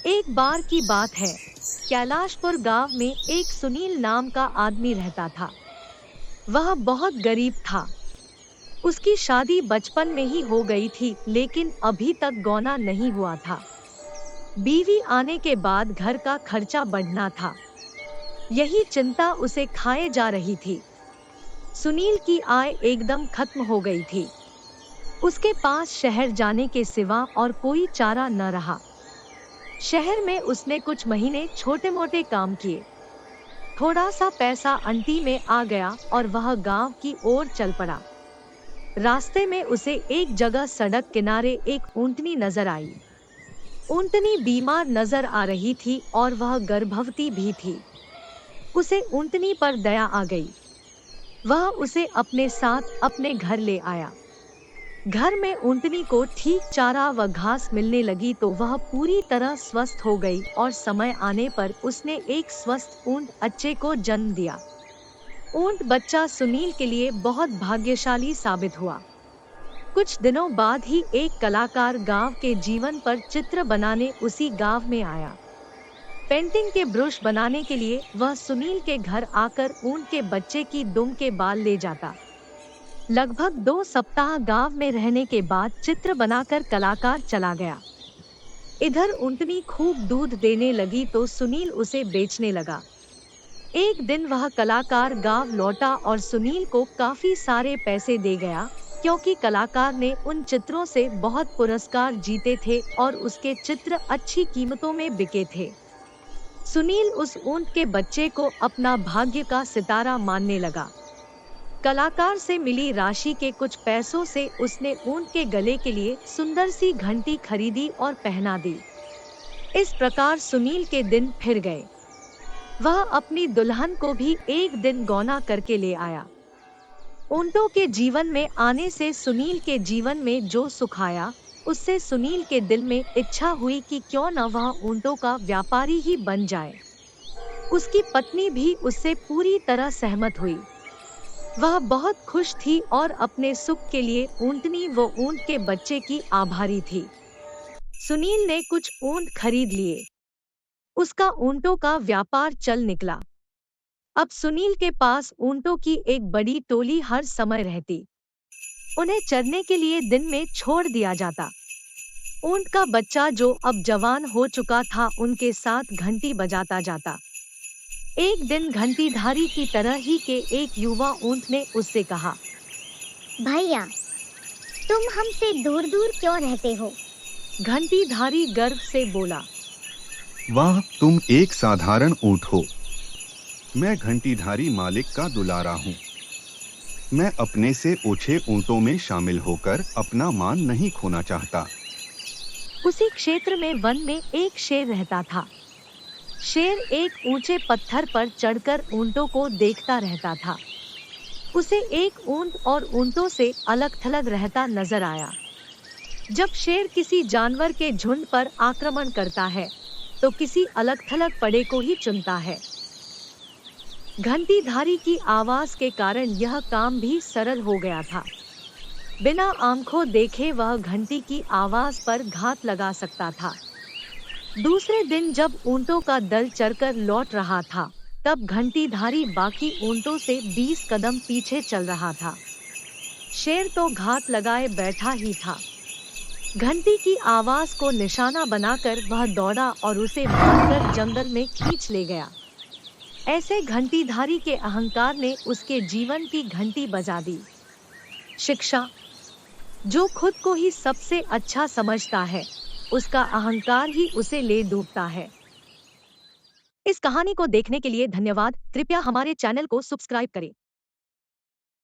एक बार की बात है, कैलाशपुर गांव में एक सुनील नाम का आदमी रहता था। वह बहुत गरीब था। उसकी शादी बचपन में ही हो गई थी, लेकिन अभी तक गौना नहीं हुआ था। बीवी आने के बाद घर का खर्चा बढ़ना था, यही चिंता उसे खाए जा रही थी। सुनील की आय एकदम खत्म हो गई थी। उसके पास शहर जाने के सिवा और कोई चारा न रहा। शहर में उसने कुछ महीने छोटे मोटे काम किए। थोड़ा सा पैसा अंटी में आ गया और वह गांव की ओर चल पड़ा। रास्ते में उसे एक जगह सड़क किनारे एक ऊंटनी नजर आई। ऊंटनी बीमार नजर आ रही थी और वह गर्भवती भी थी। उसे ऊंटनी पर दया आ गई। वह उसे अपने साथ अपने घर ले आया। घर में ऊंटनी को ठीक चारा व घास मिलने लगी तो वह पूरी तरह स्वस्थ हो गई और समय आने पर उसने एक स्वस्थ ऊंट बच्चे को जन्म दिया। ऊंट बच्चा सुनील के लिए बहुत भाग्यशाली साबित हुआ। कुछ दिनों बाद ही एक कलाकार गांव के जीवन पर चित्र बनाने उसी गांव में आया। पेंटिंग के ब्रश बनाने के लिए वह सुनील के घर आकर ऊंट के बच्चे की दुम के बाल ले जाता। लगभग 2 सप्ताह गांव में रहने के बाद चित्र बनाकर कलाकार चला गया। इधर ऊंटनी खूब दूध देने लगी तो सुनील उसे बेचने लगा। एक दिन वह कलाकार गांव लौटा और सुनील को काफी सारे पैसे दे गया, क्योंकि कलाकार ने उन चित्रों से बहुत पुरस्कार जीते थे और उसके चित्र अच्छी कीमतों में बिके थे। सुनील उस ऊंट के बच्चे को अपना भाग्य का सितारा मानने लगा। कलाकार से मिली राशि के कुछ पैसों से उसने ऊंट के गले के लिए सुंदर सी घंटी खरीदी और पहना दी। इस प्रकार सुनील के दिन फिर गए। वह अपनी दुल्हन को भी एक दिन गौना करके ले आया। ऊंटों के जीवन में आने से सुनील के जीवन में जो सुख आया, उससे सुनील के दिल में इच्छा हुई कि क्यों न वह ऊंटों का व्यापारी ही बन जाए। उसकी पत्नी भी उससे पूरी तरह सहमत हुई। वह बहुत खुश थी और अपने सुख के लिए ऊंटनी व ऊंट के बच्चे की आभारी थी। सुनील ने कुछ ऊंट खरीद लिए। उसका ऊंटों का व्यापार चल निकला। अब सुनील के पास ऊंटों की एक बड़ी टोली हर समय रहती। उन्हें चरने के लिए दिन में छोड़ दिया जाता। ऊंट का बच्चा जो अब जवान हो चुका था, उनके साथ घंटी बजाता जाता। एक दिन घंटीधारी की तरह ही के एक युवा ऊंट ने उससे कहा, भैया, तुम हमसे दूर दूर क्यों रहते हो? घंटीधारी गर्व से बोला, वाह, तुम एक साधारण ऊंट हो। मैं घंटीधारी मालिक का दुलारा हूँ। मैं अपने से ऊंचे ऊंटों में शामिल होकर अपना मान नहीं खोना चाहता। उसी क्षेत्र में वन में एक शेर रहता था। शेर एक ऊंचे पत्थर पर चढ़कर ऊंटों को देखता रहता था। उसे एक ऊंट और ऊंटों से अलग थलग रहता नजर आया। जब शेर किसी जानवर के झुंड पर आक्रमण करता है, तो किसी अलग थलग पड़े को ही चुनता है। घंटीधारी की आवाज के कारण यह काम भी सरल हो गया था। बिना आंखों देखे वह घंटी की आवाज पर घात लगा सकता था। दूसरे दिन जब ऊंटों का दल चरकर लौट रहा था, तब घंटीधारी बाकी ऊंटों से 20 कदम पीछे चल रहा था। शेर तो घात लगाए बैठा ही था। घंटी की आवाज को निशाना बनाकर वह दौड़ा और उसे मारकर जंगल में खींच ले गया। ऐसे घंटीधारी के अहंकार ने उसके जीवन की घंटी बजा दी। शिक्षा: जो खुद को ही सबसे अच्छा समझता है, उसका अहंकार ही उसे ले डूबता है। इस कहानी को देखने के लिए धन्यवाद। कृपया हमारे चैनल को सब्सक्राइब करें।